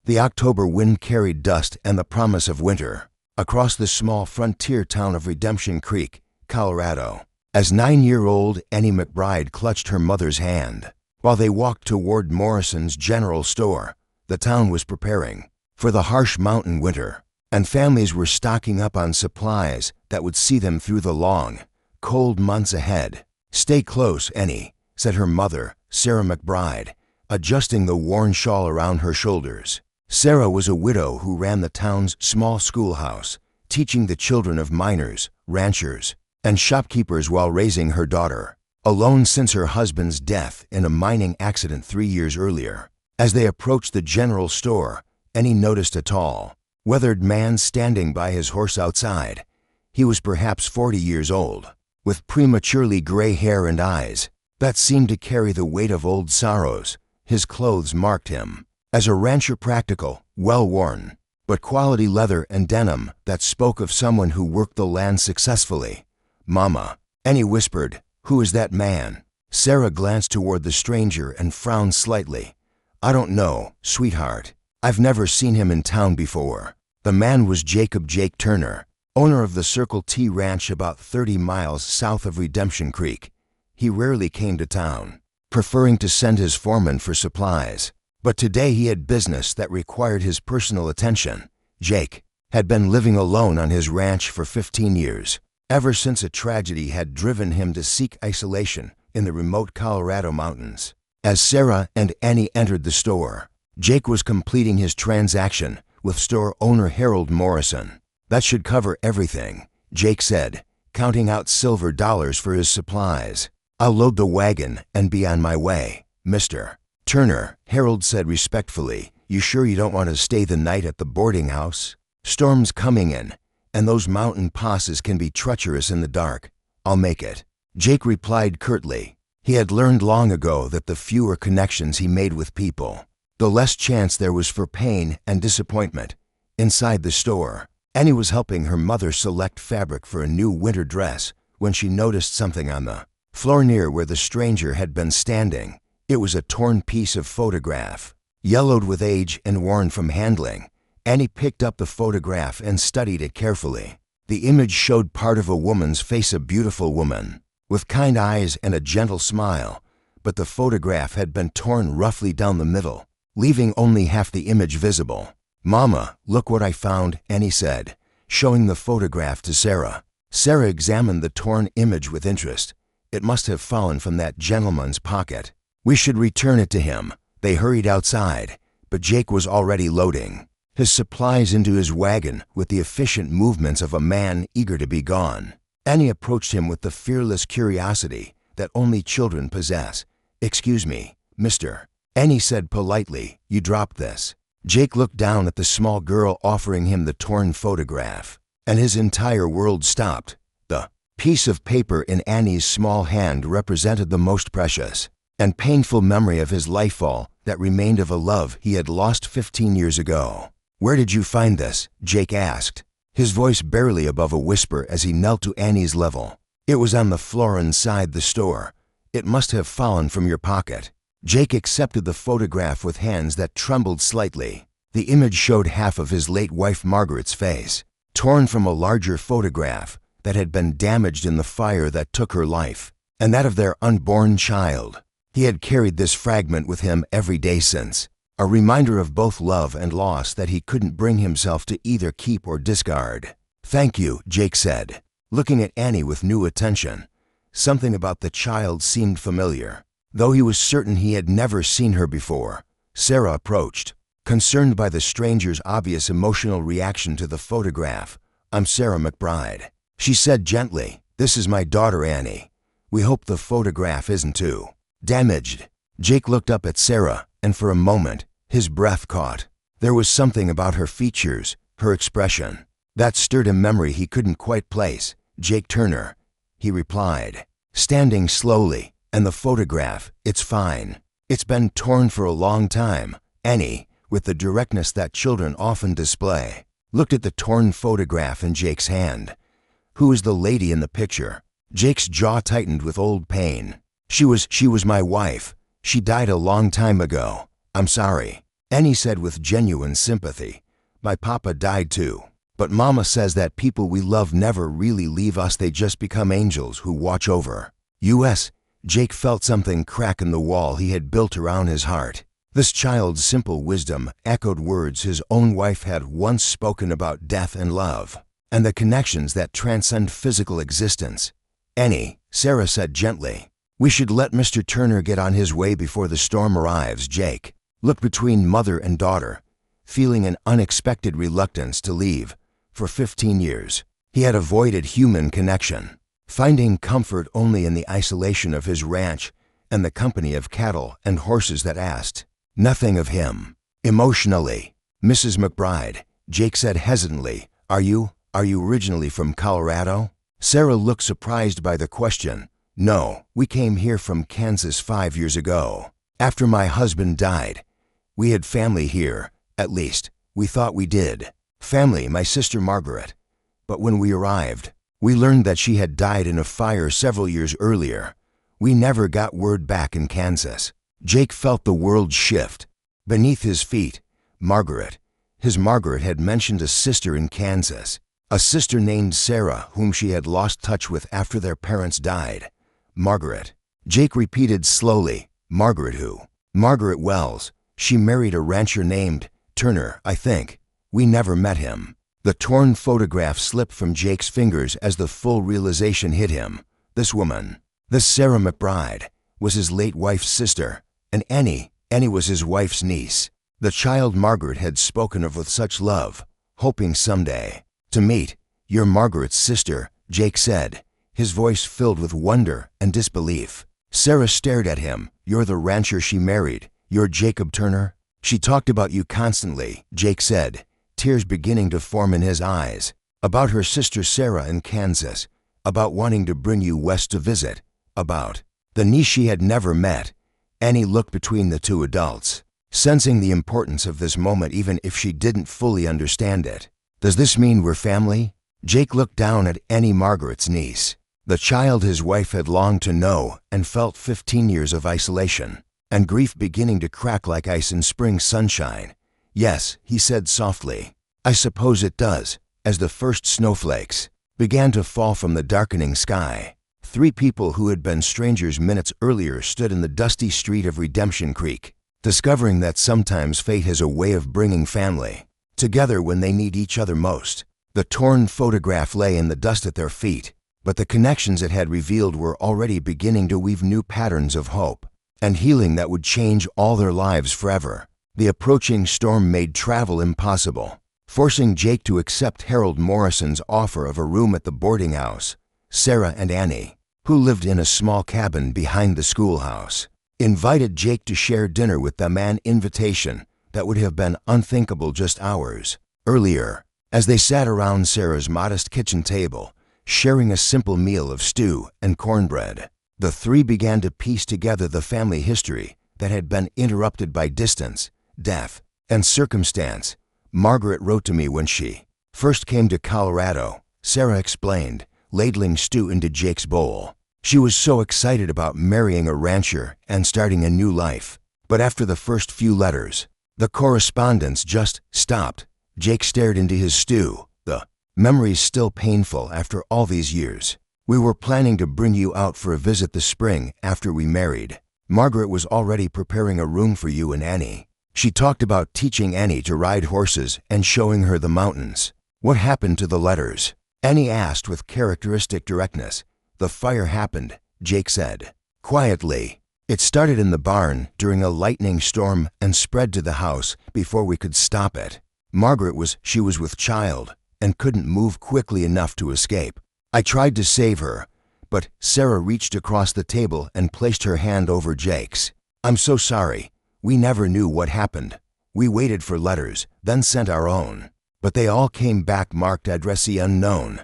The October wind carried dust and the promise of winter across the small frontier town of Redemption Creek, Colorado, as 9-year-old Annie McBride clutched her mother's hand. While they walked toward Morrison's General Store, the town was preparing for the harsh mountain winter, and families were stocking up on supplies that would see them through the long, cold months ahead. "Stay close, Annie," said her mother, Sarah McBride, adjusting the worn shawl around her shoulders. Sarah was a widow who ran the town's small schoolhouse, teaching the children of miners, ranchers, and shopkeepers while raising her daughter, alone since her husband's death in a mining accident 3 years earlier. As they approached the general store, Annie noticed a tall, weathered man standing by his horse outside. He was perhaps 40 years old, with prematurely gray hair and eyes that seemed to carry the weight of old sorrows. His clothes marked him as a rancher, practical, well-worn, but quality leather and denim that spoke of someone who worked the land successfully. "Mama," Annie whispered, "who is that man?" Sarah glanced toward the stranger and frowned slightly. "I don't know, sweetheart. I've never seen him in town before." The man was Jake Turner, owner of the Circle T Ranch about 30 miles south of Redemption Creek. He rarely came to town, preferring to send his foreman for supplies. But today he had business that required his personal attention. Jake had been living alone on his ranch for 15 years, ever since a tragedy had driven him to seek isolation in the remote Colorado mountains. As Sarah and Annie entered the store, Jake was completing his transaction with store owner Harold Morrison. "That should cover everything," Jake said, counting out silver dollars for his supplies. "I'll load the wagon and be on my way, Mr. Turner," Harold said respectfully. "You sure you don't want to stay the night at the boarding house? Storm's coming in, and those mountain passes can be treacherous in the dark." "I'll make it," Jake replied curtly. He had learned long ago that the fewer connections he made with people, the less chance there was for pain and disappointment. Inside the store, Annie was helping her mother select fabric for a new winter dress when she noticed something on the floor near where the stranger had been standing. It was a torn piece of photograph, yellowed with age and worn from handling. Annie picked up the photograph and studied it carefully. The image showed part of a woman's face, a beautiful woman with kind eyes and a gentle smile, but the photograph had been torn roughly down the middle, leaving only half the image visible. "Mama, look what I found," Annie said, showing the photograph to Sarah. Sarah examined the torn image with interest. "It must have fallen from that gentleman's pocket. We should return it to him." They hurried outside, but Jake was already loading his supplies into his wagon with the efficient movements of a man eager to be gone. Annie approached him with the fearless curiosity that only children possess. "Excuse me, mister," Annie said politely, "you dropped this." Jake looked down at the small girl offering him the torn photograph, and his entire world stopped. The piece of paper in Annie's small hand represented the most precious and painful memory of his lifefall that remained of a love he had lost 15 years ago. "Where did you find this?" Jake asked, his voice barely above a whisper as he knelt to Annie's level. "It was on the floor inside the store. It must have fallen from your pocket." Jake accepted the photograph with hands that trembled slightly. The image showed half of his late wife Margaret's face, torn from a larger photograph that had been damaged in the fire that took her life, and that of their unborn child. He had carried this fragment with him every day since, a reminder of both love and loss that he couldn't bring himself to either keep or discard. "Thank you," Jake said, looking at Annie with new attention. Something about the child seemed familiar, though he was certain he had never seen her before. Sarah approached, concerned by the stranger's obvious emotional reaction to the photograph. "I'm Sarah McBride," she said gently. "This is my daughter Annie. We hope the photograph isn't too damaged." Jake looked up at Sarah, and for a moment, his breath caught. There was something about her features, her expression, that stirred a memory he couldn't quite place. "Jake Turner," he replied, standing slowly. "And the photograph, it's fine. It's been torn for a long time." Annie, with the directness that children often display, looked at the torn photograph in Jake's hand. "Who is the lady in the picture?" Jake's jaw tightened with old pain. She was my wife. She died a long time ago. I'm sorry." Annie said with genuine sympathy. My papa died too. But Mama says that people we love never really leave us, they just become angels who watch over us. Jake felt something crack in the wall he had built around his heart. This child's simple wisdom echoed words his own wife had once spoken about death and love, and the connections that transcend physical existence. Annie, Sarah said gently, we should let Mr. Turner get on his way before the storm arrives. Jake looked between mother and daughter, feeling an unexpected reluctance to leave. For 15 years, he had avoided human connection, finding comfort only in the isolation of his ranch and the company of cattle and horses that asked nothing of him. Emotionally, Mrs. McBride, Jake said hesitantly, Are you originally from Colorado? Sarah looked surprised by the question. No, we came here from Kansas 5 years ago. After my husband died, we had family here, at least, we thought we did. Family, my sister Margaret. But when we arrived, we learned that she had died in a fire several years earlier. We never got word back in Kansas. Jake felt the world shift. Beneath his feet, his Margaret had mentioned a sister in Kansas, a sister named Sarah whom she had lost touch with after their parents died. Margaret. Jake repeated slowly, Margaret who? Margaret Wells. She married a rancher named Turner, I think. We never met him. The torn photograph slipped from Jake's fingers as the full realization hit him. This woman, this Sarah McBride, was his late wife's sister, and Annie was his wife's niece. The child Margaret had spoken of with such love, hoping someday to meet. You're Margaret's sister, Jake said, his voice filled with wonder and disbelief. Sarah stared at him. You're the rancher she married. You're Jacob Turner? She talked about you constantly, Jake said, tears beginning to form in his eyes. About her sister Sarah in Kansas, about wanting to bring you west to visit, about the niece she had never met. Annie looked between the two adults, sensing the importance of this moment even if she didn't fully understand it. Does this mean we're family? Jake looked down at Annie, Margaret's niece, the child his wife had longed to know, and felt 15 years of isolation and grief beginning to crack like ice in spring sunshine. Yes, he said softly. I suppose it does, as the first snowflakes began to fall from the darkening sky. 3 people who had been strangers minutes earlier stood in the dusty street of Redemption Creek, discovering that sometimes fate has a way of bringing family together when they need each other most. The torn photograph lay in the dust at their feet, but the connections it had revealed were already beginning to weave new patterns of hope and healing that would change all their lives forever. The approaching storm made travel impossible, forcing Jake to accept Harold Morrison's offer of a room at the boarding house. Sarah and Annie, who lived in a small cabin behind the schoolhouse, invited Jake to share dinner with them, an invitation that would have been unthinkable just hours earlier. As they sat around Sarah's modest kitchen table, sharing a simple meal of stew and cornbread, the 3 began to piece together the family history that had been interrupted by distance, death, and circumstance. Margaret wrote to me when she first came to Colorado, Sarah explained, ladling stew into Jake's bowl. She was so excited about marrying a rancher and starting a new life. But after the first few letters, the correspondence just stopped. Jake stared into his stew, the memories still painful after all these years. We were planning to bring you out for a visit this spring after we married. Margaret was already preparing a room for you and Annie. She talked about teaching Annie to ride horses and showing her the mountains. What happened to the letters? Annie asked with characteristic directness. The fire happened, Jake said quietly. It started in the barn during a lightning storm and spread to the house before we could stop it. Margaret was with child and couldn't move quickly enough to escape. I tried to save her, but Sarah reached across the table and placed her hand over Jake's. I'm so sorry. We never knew what happened. We waited for letters, then sent our own. But they all came back marked addressee unknown.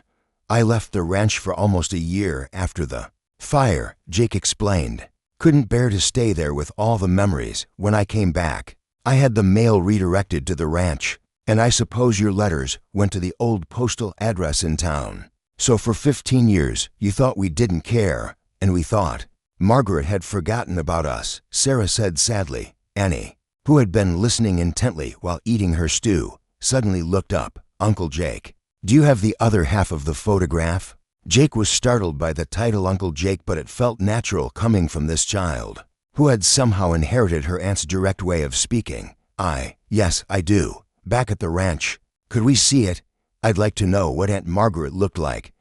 I left the ranch for almost a year after the fire, Jake explained. Couldn't bear to stay there with all the memories. When I came back, I had the mail redirected to the ranch, and I suppose your letters went to the old postal address in town. So for 15 years, you thought we didn't care, and we thought Margaret had forgotten about us, Sarah said sadly. Annie who had been listening intently while eating her stew, suddenly looked up. "Uncle Jake, do you have the other half of the photograph?" Jake was startled by the title Uncle Jake, but it felt natural coming from this child, who had somehow inherited her aunt's direct way of speaking. Yes, I do. Back at the ranch. Could we see it? I'd like to know what Aunt Margaret looked like."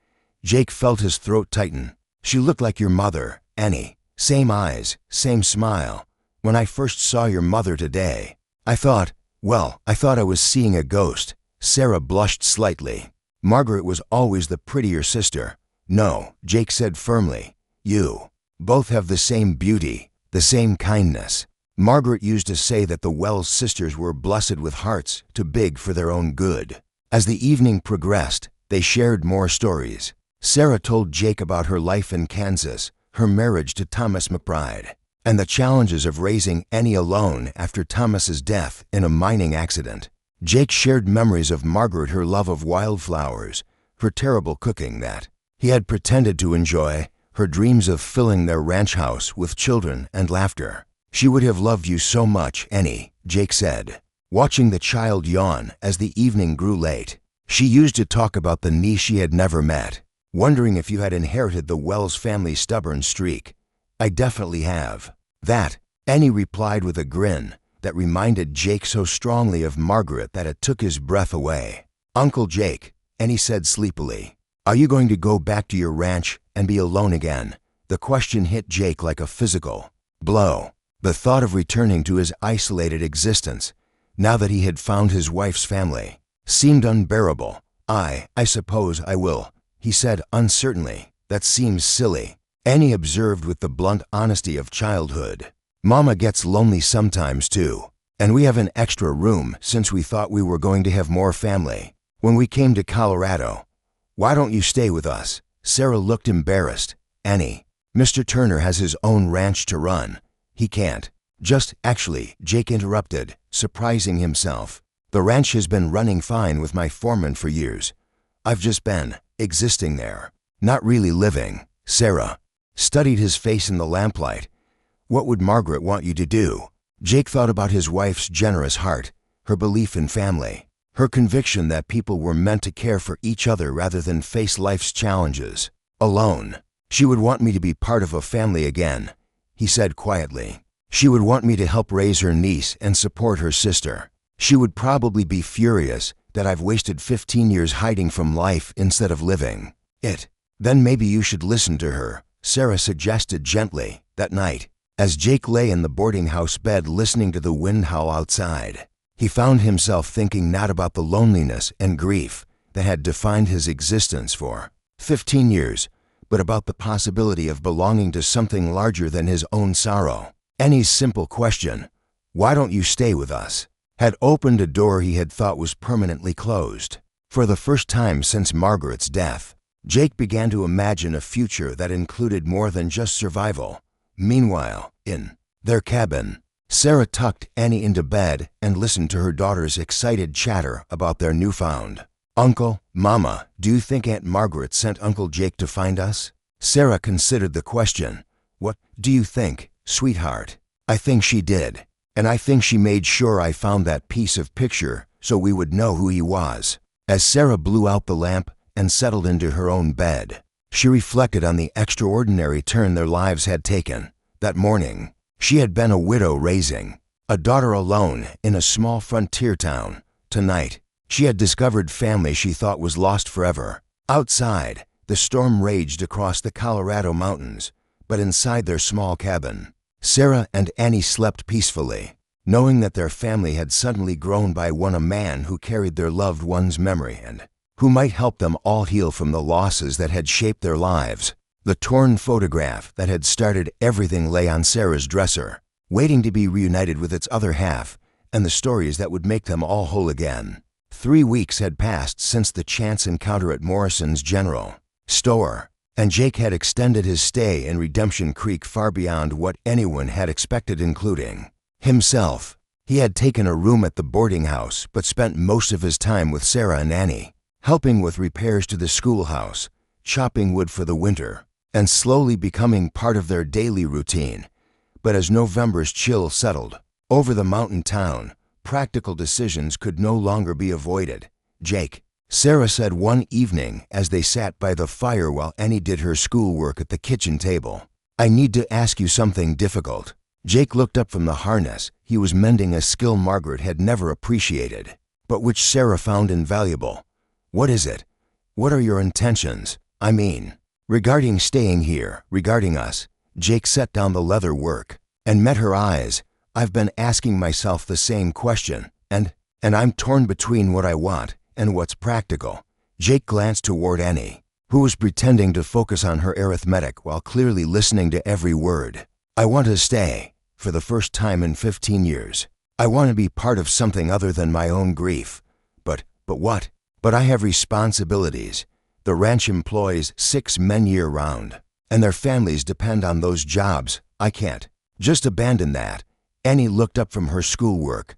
Jake felt his throat tighten. "She looked like your mother, Annie. Same eyes, same smile. When I first saw your mother today, I thought I was seeing a ghost." Sarah blushed slightly. "Margaret was always the prettier sister." "No," Jake said firmly. "You both have the same beauty, the same kindness." Margaret used to say that the Wells sisters were blessed with hearts too big for their own good. As the evening progressed, they shared more stories. Sarah told Jake about her life in Kansas, her marriage to Thomas McBride, and the challenges of raising Annie alone after Thomas's death in a mining accident. Jake shared memories of Margaret, her love of wildflowers, her terrible cooking that he had pretended to enjoy, her dreams of filling their ranch house with children and laughter. "She would have loved you so much, Annie," Jake said, watching the child yawn as the evening grew late. "She used to talk about the niece she had never met, wondering if you had inherited the Wells family stubborn streak." "I definitely have." "That," Annie replied with a grin that reminded Jake so strongly of Margaret that it took his breath away. "Uncle Jake," Annie said sleepily, "are you going to go back to your ranch and be alone again?" The question hit Jake like a physical blow. The thought of returning to his isolated existence, now that he had found his wife's family, seemed unbearable. I suppose I will," he said uncertainly. "That seems silly," Annie observed with the blunt honesty of childhood. "Mama gets lonely sometimes too, and we have an extra room since we thought we were going to have more family when we came to Colorado. Why don't you stay with us?" Sarah looked embarrassed. "Annie, Mr. Turner has his own ranch to run. He can't." Actually," Jake interrupted, surprising himself. "The ranch has been running fine with my foreman for years. I've just been existing there, not really living." Sarah studied his face in the lamplight. "What would Margaret want you to do?" Jake thought about his wife's generous heart, her belief in family, her conviction that people were meant to care for each other rather than face life's challenges alone. "She would want me to be part of a family again," he said quietly. "She would want me to help raise her niece and support her sister. She would probably be furious that I've wasted 15 years hiding from life instead of living it. Then maybe you should listen to her," Sarah suggested gently. That night, as Jake lay in the boarding house bed listening to the wind howl outside, he found himself thinking not about the loneliness and grief that had defined his existence for 15 years, but about the possibility of belonging to something larger than his own sorrow. Annie's simple question, "Why don't you stay with us?" had opened a door he had thought was permanently closed. For the first time since Margaret's death, Jake began to imagine a future that included more than just survival. Meanwhile, in their cabin, Sarah tucked Annie into bed and listened to her daughter's excited chatter about their newfound uncle. "Mama, do you think Aunt Margaret sent Uncle Jake to find us?" Sarah considered the question. "What do you think, sweetheart?" "I think she did, and I think she made sure I found that piece of picture so we would know who he was." As Sarah blew out the lamp and settled into her own bed, she reflected on the extraordinary turn their lives had taken. That morning, she had been a widow raising a daughter alone in a small frontier town. Tonight, she had discovered family she thought was lost forever. Outside, the storm raged across the Colorado mountains, but inside their small cabin, Sarah and Annie slept peacefully, knowing that their family had suddenly grown by a man who carried their loved one's memory and who might help them all heal from the losses that had shaped their lives. The torn photograph that had started everything lay on Sarah's dresser, waiting to be reunited with its other half, and the stories that would make them all whole again. 3 weeks had passed since the chance encounter at Morrison's General Store, and Jake had extended his stay in Redemption Creek far beyond what anyone had expected, including himself. He had taken a room at the boarding house, but spent most of his time with Sarah and Annie, helping with repairs to the schoolhouse, chopping wood for the winter, and slowly becoming part of their daily routine. But as November's chill settled, Over the mountain town, practical decisions could no longer be avoided. "Jake," Sarah said one evening as they sat by the fire while Annie did her schoolwork at the kitchen table, "I need to ask you something difficult." Jake looked up from the harness. He was mending a skill Margaret had never appreciated, but which Sarah found invaluable. "What is it? What are your intentions? I mean, regarding staying here, regarding us?" Jake set down the leather work and met her eyes. "I've been asking myself the same question, and I'm torn between what I want and what's practical." Jake glanced toward Annie, who was pretending to focus on her arithmetic while clearly listening to every word. "I want to stay, for the first time in 15 years. I want to be part of something other than my own grief. But what? But I have responsibilities. The ranch employs 6 men year-round, and their families depend on those jobs. I can't just abandon that." Annie looked up from her schoolwork.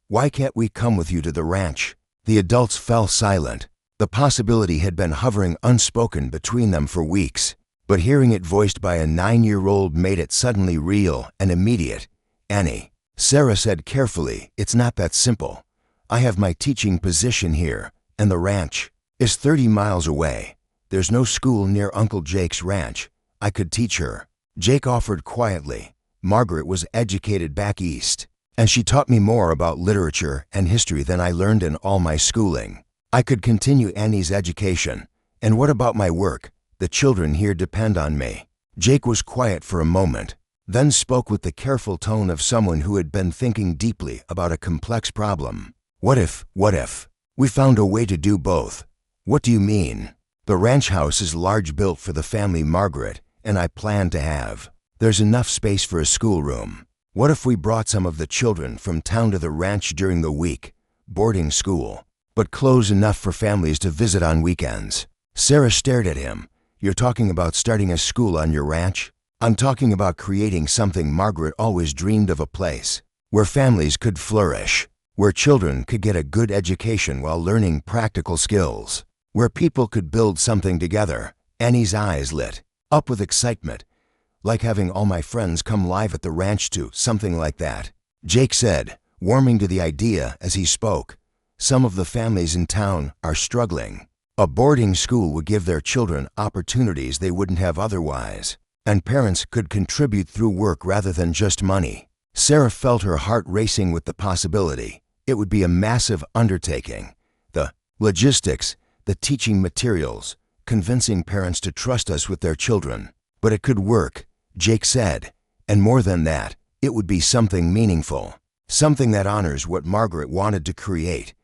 "Why can't we come with you to the ranch?" The adults fell silent. The possibility had been hovering unspoken between them for weeks, but hearing it voiced by a 9-year-old made it suddenly real and immediate. "Annie," Sarah said carefully, "it's not that simple. I have my teaching position here, and the ranch is 30 miles away. There's no school near Uncle Jake's ranch. I could teach her." Jake offered quietly. "Margaret was educated back east, and she taught me more about literature and history than I learned in all my schooling. I could continue Annie's education. And what about my work? The children here depend on me." Jake was quiet for a moment, then spoke with the careful tone of someone who had been thinking deeply about a complex problem. What if we found a way to do both?" "What do you mean?" "The ranch house is large, built for the family Margaret and I plan to have. There's enough space for a schoolroom. What if we brought some of the children from town to the ranch during the week? Boarding school, but close enough for families to visit on weekends." Sarah stared at him. "You're talking about starting a school on your ranch?" "I'm talking about creating something Margaret always dreamed of, a place where families could flourish, where children could get a good education while learning practical skills, where people could build something together." Annie's eyes lit up with excitement. "Like having all my friends come live at the ranch too, something like that," Jake said, warming to the idea as he spoke. "Some of the families in town are struggling. A boarding school would give their children opportunities they wouldn't have otherwise, and parents could contribute through work rather than just money." Sarah felt her heart racing with the possibility. It would be a massive undertaking. The logistics, the teaching materials, convincing parents to trust us with their children. But it could work, Jake said, and more than that, it would be something meaningful, something that honors what Margaret wanted to create.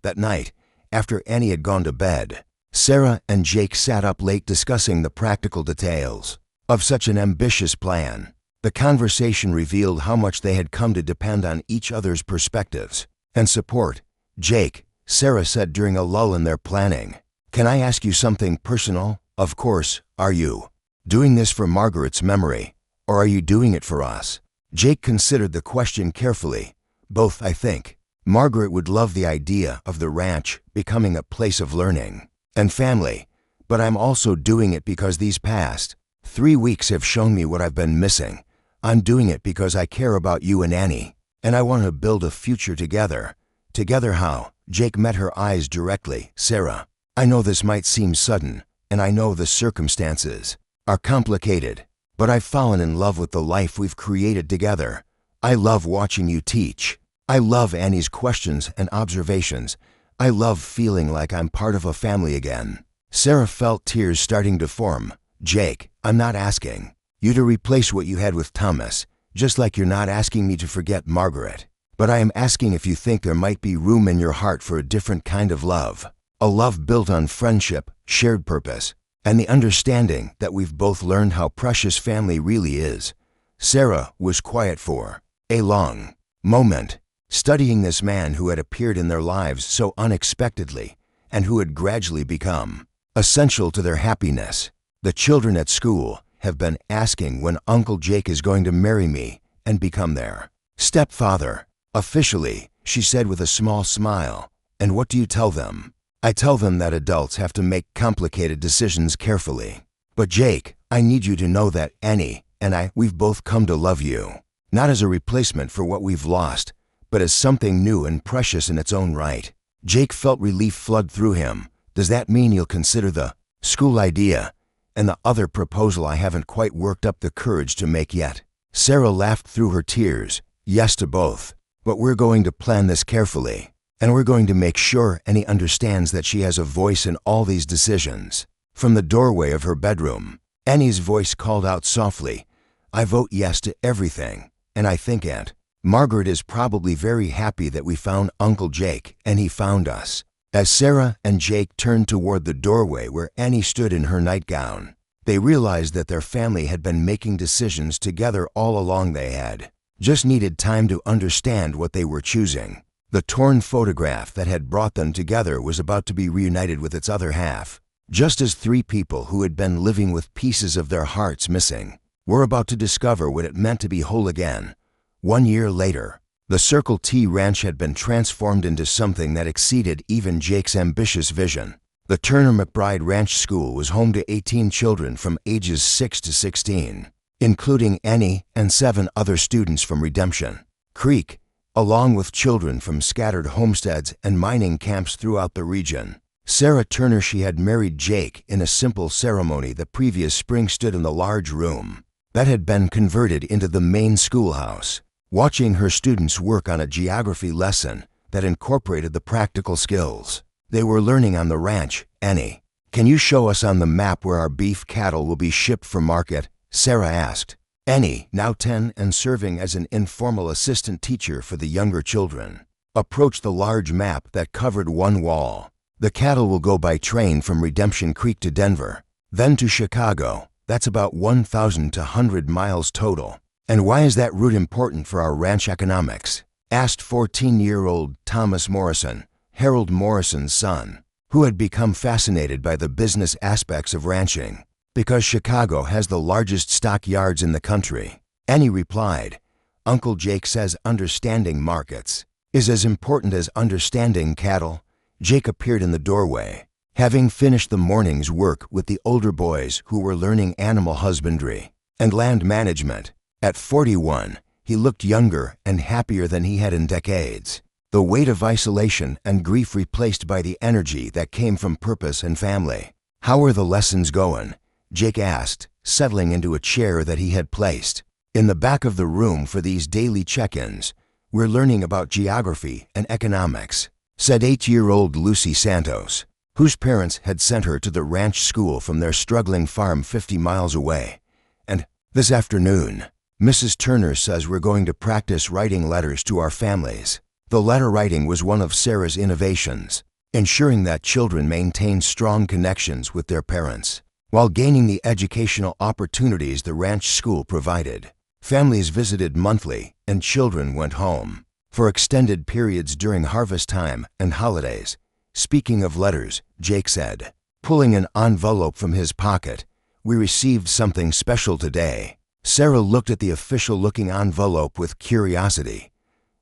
That night, after Annie had gone to bed, Sarah and Jake sat up late discussing the practical details of such an ambitious plan. The conversation revealed how much they had come to depend on each other's perspectives and support. "Jake," Sarah said during a lull in their planning, "can I ask you something personal?" "Of course. Are you doing this for Margaret's memory, or are you doing it for us?" Jake considered the question carefully. "Both, I think. Margaret would love the idea of the ranch becoming a place of learning and family, but I'm also doing it because these past 3 weeks have shown me what I've been missing. I'm doing it because I care about you and Annie, and I want to build a future together." "Together how?" Jake met her eyes directly. "Sarah, I know this might seem sudden, and I know the circumstances are complicated, but I've fallen in love with the life we've created together. I love watching you teach. I love Annie's questions and observations. I love feeling like I'm part of a family again." Sarah felt tears starting to form. "Jake, I'm not asking you to replace what you had with Thomas, just like you're not asking me to forget Margaret. But I am asking if you think there might be room in your heart for a different kind of love, a love built on friendship, shared purpose, and the understanding that we've both learned how precious family really is." Sarah was quiet for a long moment, studying this man who had appeared in their lives so unexpectedly and who had gradually become essential to their happiness. "The children at school have been asking when Uncle Jake is going to marry me and become their stepfather. Officially," she said with a small smile. "And what do you tell them?" "I tell them that adults have to make complicated decisions carefully. But Jake, I need you to know that Annie and we've both come to love you. not as a replacement for what we've lost, but as something new and precious in its own right. Jake felt relief flood through him. Does that mean you'll consider the school idea and the other proposal I haven't quite worked up the courage to make yet? Sarah laughed through her tears. Yes to both. But we're going to plan this carefully, and we're going to make sure Annie understands that she has a voice in all these decisions. From the doorway of her bedroom, Annie's voice called out softly, I vote yes to everything, and I think Aunt Margaret is probably very happy that we found Uncle Jake and he found us. As Sarah and Jake turned toward the doorway where Annie stood in her nightgown, they realized that their family had been making decisions together all along. They had just needed time to understand what they were choosing. The torn photograph that had brought them together was about to be reunited with its other half, just as three people who had been living with pieces of their hearts missing were about to discover what it meant to be whole again. 1 year later, the Circle T Ranch had been transformed into something that exceeded even Jake's ambitious vision. The Turner McBride Ranch School was home to 18 children from ages 6 to 16. Including Annie and 7 other students from Redemption Creek, along with children from scattered homesteads and mining camps throughout the region. Sarah Turner, she had married Jake in a simple ceremony the previous spring, stood in the large room that had been converted into the main schoolhouse, watching her students work on a geography lesson that incorporated the practical skills they were learning on the ranch. Annie, can you show us on the map where our beef cattle will be shipped for market? Sarah asked. Annie, now 10 and serving as an informal assistant teacher for the younger children, approached the large map that covered one wall. The cattle will go by train from Redemption Creek to Denver, then to Chicago. That's about 1,000 to 100 miles total. And why is that route important for our ranch economics? Asked 14-year-old Thomas Morrison, Harold Morrison's son, who had become fascinated by the business aspects of ranching. Because Chicago has the largest stockyards in the country. Annie replied, Uncle Jake says understanding markets is as important as understanding cattle. Jake appeared in the doorway, having finished the morning's work with the older boys who were learning animal husbandry and land management. At 41, he looked younger and happier than he had in decades. The weight of isolation and grief replaced by the energy that came from purpose and family. How are the lessons going? Jake asked, settling into a chair that he had placed in the back of the room for these daily check-ins. We're learning about geography and economics, said 8-year-old Lucy Santos, whose parents had sent her to the ranch school from their struggling farm 50 miles away. And this afternoon, Mrs. Turner says we're going to practice writing letters to our families. The letter writing was one of Sarah's innovations, ensuring that children maintain strong connections with their parents while gaining the educational opportunities the ranch school provided. Families visited monthly and children went home for extended periods during harvest time and holidays. Speaking of letters, Jake said, pulling an envelope from his pocket, we received something special today. Sarah looked at the official-looking envelope with curiosity.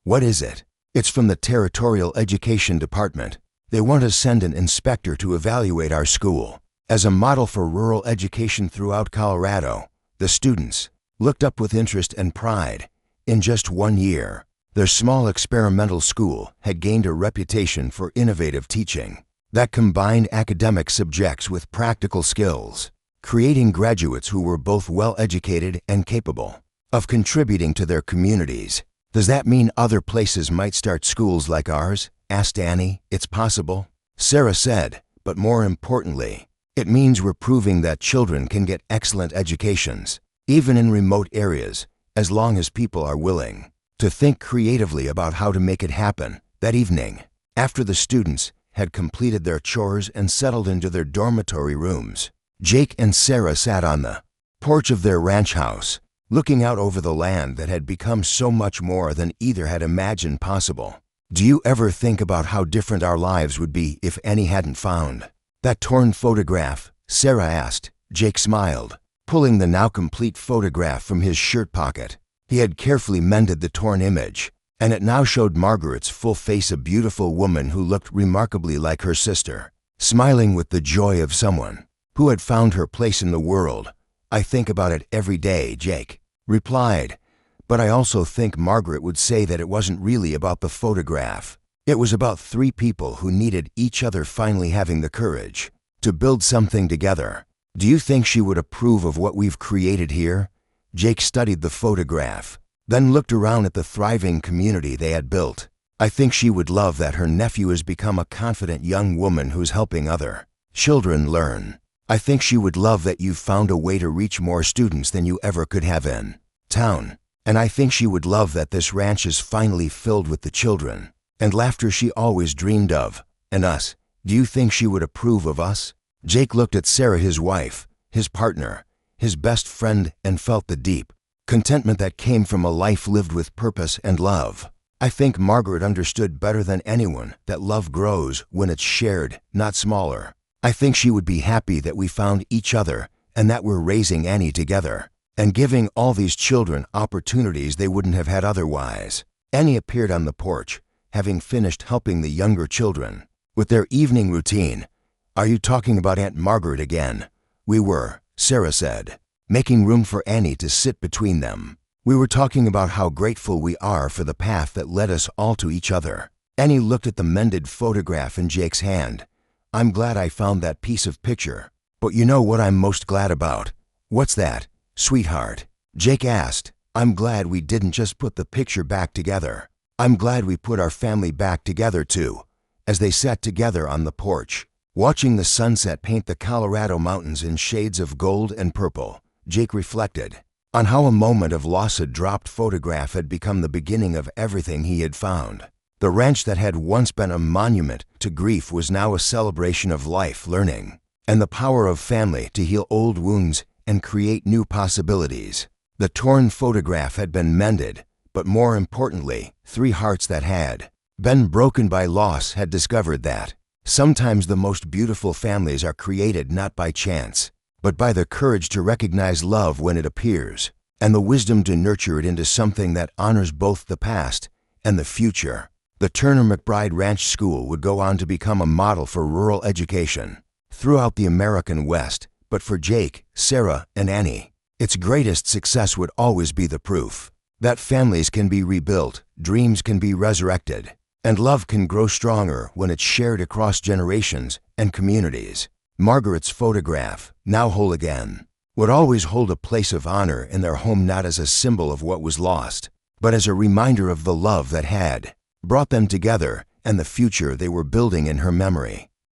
What is it? It's from the Territorial Education Department. They want to send an inspector to evaluate our school as a model for rural education throughout Colorado. The students looked up with interest and pride. In just 1 year, their small experimental school had gained a reputation for innovative teaching that combined academic subjects with practical skills, creating graduates who were both well-educated and capable of contributing to their communities. Does that mean other places might start schools like ours? Asked Annie. It's possible, Sarah said, but more importantly, it means we're proving that children can get excellent educations, even in remote areas, as long as people are willing to think creatively about how to make it happen. That evening, after the students had completed their chores and settled into their dormitory rooms, Jake and Sarah sat on the porch of their ranch house, looking out over the land that had become so much more than either had imagined possible. Do you ever think about how different our lives would be if Annie hadn't found that torn photograph? Sarah asked. Jake smiled, pulling the now complete photograph from his shirt pocket. He had carefully mended the torn image, and it now showed Margaret's full face, a beautiful woman who looked remarkably like her sister, smiling with the joy of someone who had found her place in the world. I think about it every day, Jake replied, But I also think Margaret would say that it wasn't really about the photograph. It was about three people who needed each other finally having the courage to build something together. Do you think she would approve of what we've created here? Jake studied the photograph, then looked around at the thriving community they had built. I think she would love that her nephew has become a confident young woman who's helping other children learn. I think she would love that you've found a way to reach more students than you ever could have in town. And I think she would love that this ranch is finally filled with the children and laughter she always dreamed of, and us. Do you think she would approve of us? Jake looked at Sarah, his wife, his partner, his best friend, and felt the deep contentment that came from a life lived with purpose and love. I think Margaret understood better than anyone that love grows when it's shared, not smaller. I think she would be happy that we found each other and that we're raising Annie together and giving all these children opportunities they wouldn't have had otherwise. Annie appeared on the porch, having finished helping the younger children with their evening routine. Are you talking about Aunt Margaret again? We were, Sarah said, making room for Annie to sit between them. We were talking about how grateful we are for the path that led us all to each other. Annie looked at the mended photograph in Jake's hand. I'm glad I found that piece of picture. But you know what I'm most glad about? What's that, sweetheart? Jake asked. I'm glad we didn't just put the picture back together. I'm glad we put our family back together too. As they sat together on the porch, watching the sunset paint the Colorado mountains in shades of gold and purple, Jake reflected on how a moment of loss, a dropped photograph, had become the beginning of everything he had found. The ranch that had once been a monument to grief was now a celebration of life, learning, and the power of family to heal old wounds and create new possibilities. The torn photograph had been mended, but more importantly, three hearts that had been broken by loss had discovered that sometimes the most beautiful families are created not by chance, but by the courage to recognize love when it appears, and the wisdom to nurture it into something that honors both the past and the future. The Turner McBride Ranch School would go on to become a model for rural education throughout the American West, but for Jake, Sarah, and Annie, its greatest success would always be the proof that families can be rebuilt, dreams can be resurrected, and love can grow stronger when it's shared across generations and communities. Margaret's photograph, now whole again, would always hold a place of honor in their home, not as a symbol of what was lost, but as a reminder of the love that had brought them together and the future they were building in her memory.